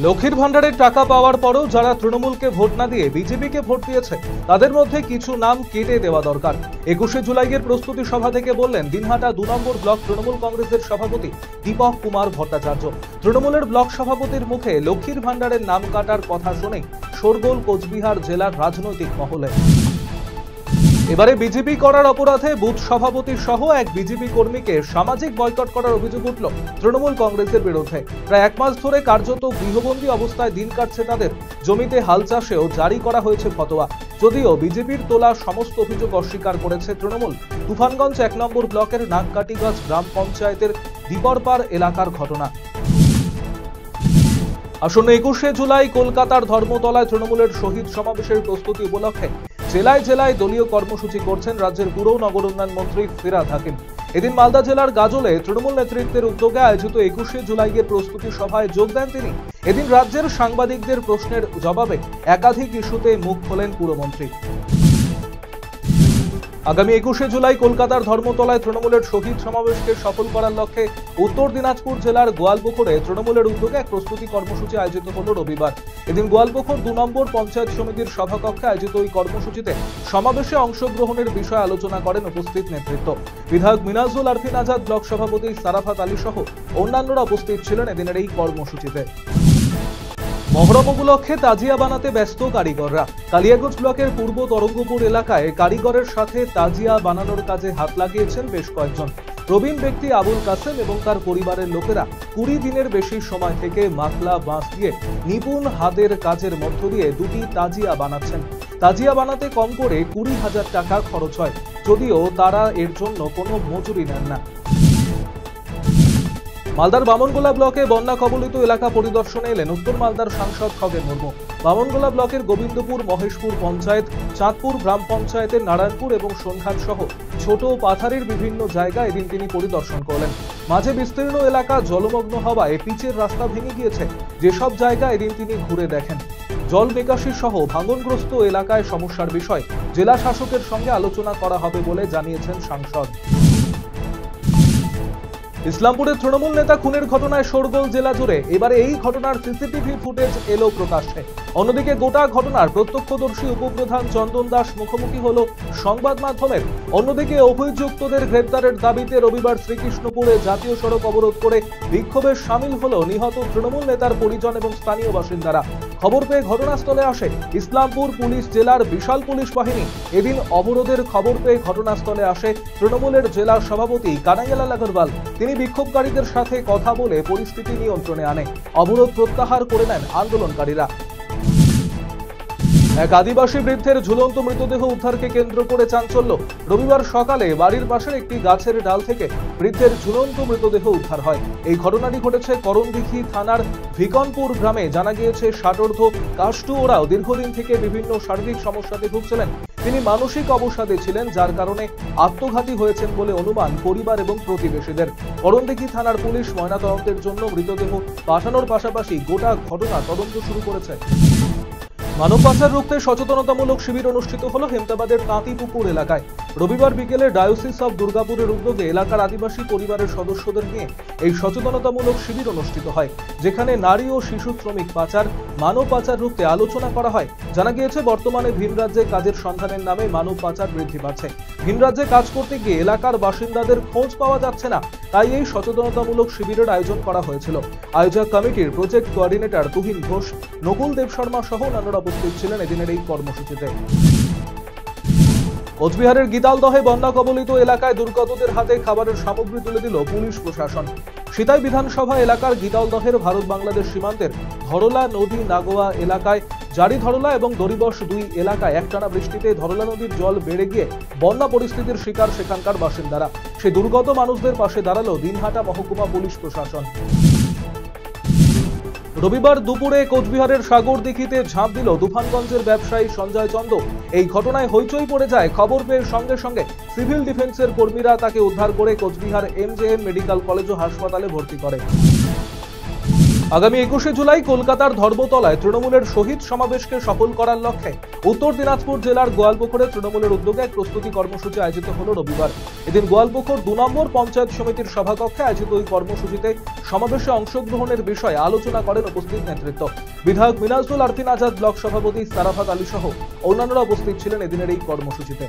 লক্ষ্মীর ভান্ডারের টাকা পাওয়ার পরও যারা তৃণমূলকে ভোট না দিয়ে বিজেপিকে ভোট দিয়েছে তাদের মধ্যে কিছু নাম কেটে দেওয়া দরকার। 21শে জুলাইয়ের প্রস্তুতি সভা থেকে বললেন দিনহাটা 2 নম্বর ব্লক তৃণমূল কংগ্রেসের সভাপতি দীপক কুমার ভট্টাচার্য। তৃণমূলের ব্লক সভাপতির মুখে লক্ষ্মীর ভান্ডারের নাম কাটার কথা শুনে শোরগোল কোচবিহার জেলার রাজনৈতিক মহলে। এবারে বিজেপি করার অপরাধে বুথ সভাপতি সহ এক বিজেপি কর্মীকে সামাজিক বয়কট করার অভিযোগ উঠল তৃণমূল কংগ্রেসের বিরুদ্ধে। প্রায় 1 মাস ধরে কার্যত গৃহবন্দী অবস্থায় দিন কাটছে তাদের। জমিতে হাল চাষেও জারি করা হয়েছে ফতোয়া। যদিও বিজেপির তোলা সমস্ত অভিযোগ অস্বীকার করেছে তৃণমূল। তুফানগঞ্জ 1 নম্বর ব্লকের নাগকাটিগঞ্জ গ্রাম পঞ্চায়েতের দীপরপাড় এলাকার ঘটনা। আসন্ন 21শে জুলাই কলকাতার ধর্মতলায় তৃণমূলের শহীদ সমাবেশের প্রস্তুতি উপলক্ষে জেলায় জেলায় দলীয় কর্মসূচি করছেন রাজ্যের পুর ও নগর উন্নয়ন মন্ত্রী ফিরহাদ হাকিম। এদিন মালদা জেলার গাজলে তৃণমূল নেতৃত্বের উদ্যোগে আয়োজিত 21শে জুলাইয়ের প্রস্তুতি সভায় যোগ দেন তিনি। এদিন রাজ্যের সাংবাদিকদের প্রশ্নের জবাবে একাধিক ইস্যুতে মুখ খোলেন পুরমন্ত্রী। আগামী 21শে জুলাই কলকাতার ধর্মতলায় তৃণমূলের শহীদ সমাবেশকে সফল করার লক্ষ্যে উত্তর দিনাজপুর জেলার গোয়ালপুকুরে তৃণমূলের উদ্যোগে এক প্রস্তুতি কর্মসূচি আয়োজিত হল রবিবার। এদিন গোয়ালপুকুর 2 নম্বর পঞ্চায়েত সমিতির সভাকক্ষে আয়োজিত ওই কর্মসূচিতে সমাবেশে অংশগ্রহণের বিষয়ে আলোচনা করেন উপস্থিত নেতৃত্ব। বিধায়ক মিনাজুল আরফিন আজাদ, ব্লক সভাপতি সারাফাত আলী সহ অন্যান্যরা উপস্থিত ছিলেন এদিনের এই কর্মসূচিতে। মহরম উপলক্ষে তাজিয়া বানাতে ব্যস্ত কারিগররা। কালিয়াগঞ্জ ব্লকের পূর্ব তরঙ্গপুর এলাকায় কারিগরের সাথে তাজিয়া বানানোর কাজে হাত লাগিয়েছেন বেশ কয়েকজন। প্রবীণ ব্যক্তি আবুল কাসেম এবং তার পরিবারের লোকেরা 20 দিনের বেশি সময় থেকে মাকলা বাঁশ দিয়ে নিপুণ হাতের কাজের মধ্য দিয়ে 2টি তাজিয়া বানাচ্ছেন। তাজিয়া বানাতে কম করে 20,000 টাকা খরচ হয়, যদিও তারা এর জন্য কোনো মজুরি নেন না। মালদার বামনগোলা ব্লকে বন্যা কবলিত এলাকা পরিদর্শনে এলেন উত্তর মালদার সাংসদ খগেন মুর্মু। বামনগোলা ব্লকের গোবিন্দপুর, মহেশপুর পঞ্চায়েত, চাঁদপুর গ্রাম পঞ্চায়েতের নারায়ণপুর এবং সোনঘাট সহ ছোট পাথারের বিভিন্ন জায়গা এদিন তিনি পরিদর্শন করলেন। মাঝে বিস্তীর্ণ এলাকা জলমগ্ন হওয়ায় পিচের রাস্তা ভেঙে গিয়েছে, যেসব জায়গা এদিন তিনি ঘুরে দেখেন। জল নিকাশি সহ ভাঙনগ্রস্ত এলাকায় সমস্যার বিষয় জেলা শাসকের সঙ্গে আলোচনা করা হবে বলে জানিয়েছেন সাংসদ। ইসলামপুরের তৃণমূল নেতা খুনের ঘটনায় শোরগোল জেলা জুড়ে। এবারে এই ঘটনার সিসিটিভি ফুটেজ এলো প্রকাশ্যে। অন্যদিকে গোটা ঘটনার প্রত্যক্ষদর্শী উপপ্রধান চন্দন দাস মুখোমুখি হলো সংবাদ মাধ্যমের। অন্যদিকে অভিযুক্তদের গ্রেপ্তারের দাবিতে রবিবার শ্রীকৃষ্ণপুরে জাতীয় সড়ক অবরোধ করে বিক্ষোভে সামিল হলো নিহত তৃণমূল নেতার পরিজন এবং স্থানীয় বাসিন্দারা। খবর পেয়ে ঘটনাস্থলে আসে ইসলামপুর পুলিশ জেলার বিশাল পুলিশ বাহিনী। এদিন অবরোধের খবর পেয়ে ঘটনাস্থলে আসে তৃণমূলের জেলা সভাপতি কানাইয়ালাল আগরওয়াল। তিনি বিক্ষোভকারীদের সাথে কথা বলে পরিস্থিতি নিয়ন্ত্রণে আনে। অবরোধ প্রত্যাহার করে নেন আন্দোলনকারীরা। এক আদিবাসী বৃদ্ধের ঝুলন্ত মৃতদেহ উদ্ধারকে কেন্দ্র করে চাঞ্চল্য। রবিবার সকালে বাড়ির পাশের একটি গাছের ডাল থেকে বৃদ্ধের ঝুলন্ত মৃতদেহ উদ্ধার হয়। এই ঘটনাটি ঘটেছে করণদিঘি থানার ভিকনপুর গ্রামে। জানা গিয়েছে ষাটোর্ধ্ব কাষ্টু ওরাও দীর্ঘদিন থেকে বিভিন্ন শারীরিক সমস্যাতে ভুগছিলেন। তিনি মানসিক অবসাদে ছিলেন, যার কারণে আত্মঘাতী হয়েছেন বলে অনুমান পরিবার এবং প্রতিবেশীদের। করণদিঘি থানার পুলিশ ময়নাতদন্তের জন্য মৃতদেহ পাঠানোর পাশাপাশি গোটা ঘটনা তদন্ত শুরু করেছে। মানব পাচার রুখতে সচেতনতামূলক শিবির অনুষ্ঠিত হলো হেমতাবাদের তাঁতিপুকুর এলাকায়। রবিবার বিকেলে ডায়োসিস অব দুর্গাপুরের উদ্যোগে এলাকার আদিবাসী পরিবারের সদস্যদের নিয়ে এই সচেতনতামূলক শিবির অনুষ্ঠিত হয়, যেখানে নারী ও শিশু শ্রমিক পাচার, মানব পাচার রুখতে আলোচনা করা হয়। জানা গিয়েছে বর্তমানে ভিন রাজ্যে কাজের সন্ধানের নামে মানব পাচার বৃদ্ধি পাচ্ছে। ভিন রাজ্যে কাজ করতে গিয়ে এলাকার বাসিন্দাদের খোঁজ পাওয়া যাচ্ছে না, তাই এই সচেতনতামূলক শিবিরের আয়োজন করা হয়েছিল। আয়োজক কমিটির প্রজেক্ট কোঅর্ডিনেটর তুহিন ঘোষ, নকুল দেব শর্মা সহ অন্যান্যরা উপস্থিত ছিলেন এদিনের এই কর্মসূচিতে। কোচবিহারের গীতালদহে বন্যা কবলিত এলাকায় দুর্গতদের হাতে খাবারের সামগ্রী তুলে দিল পুলিশ প্রশাসন। সিতাই বিধানসভা এলাকার গীতালদহের ভারত বাংলাদেশ সীমান্তের ধরলা নদী নাগোয়া এলাকায় জারি ধরলা এবং দরিবশ 2 এলাকায় একটানা বৃষ্টিতে ধরলা নদীর জল বেড়ে গিয়ে বন্যা পরিস্থিতির শিকার সেখানকার বাসিন্দারা। সেই দুর্গত মানুষদের পাশে দাঁড়ালো দিনহাটা মহকুমা পুলিশ প্রশাসন। রবিবার দুপুরে কোচবিহারের সাগরদিঘিতে ঝাঁপ দিল তুফানগঞ্জের ব্যবসায়ী সঞ্জয় চন্দ। এই ঘটনায় হইচই পড়ে যায়। খবর পেয়ে সঙ্গে সঙ্গে সিভিল ডিফেন্সের কর্মীরা তাকে উদ্ধার করে কোচবিহার MJM মেডিকেল কলেজ ও হাসপাতালে ভর্তি করে। আগামী 21শে জুলাই কলকাতার ধর্মতলায় তৃণমূলের শহীদ সমাবেশকে সফল করার লক্ষ্যে উত্তর দিনাজপুর জেলার গোয়ালপুকুরে তৃণমূলের উদ্যোগে এক প্রস্তুতি কর্মসূচি আয়োজিত হল রবিবার। এদিন গোয়ালপুকুর 2 নম্বর পঞ্চায়েত সমিতির সভাকক্ষে আয়োজিত ওই কর্মসূচিতে সমাবেশে অংশগ্রহণের বিষয়ে আলোচনা করেন উপস্থিত নেতৃত্ব। বিধায়ক মিনাজুল আরফিন আজাদ, ব্লক সভাপতি সারাফাত আলী সহ অন্যান্যরা উপস্থিত ছিলেন এদিনের এই কর্মসূচিতে।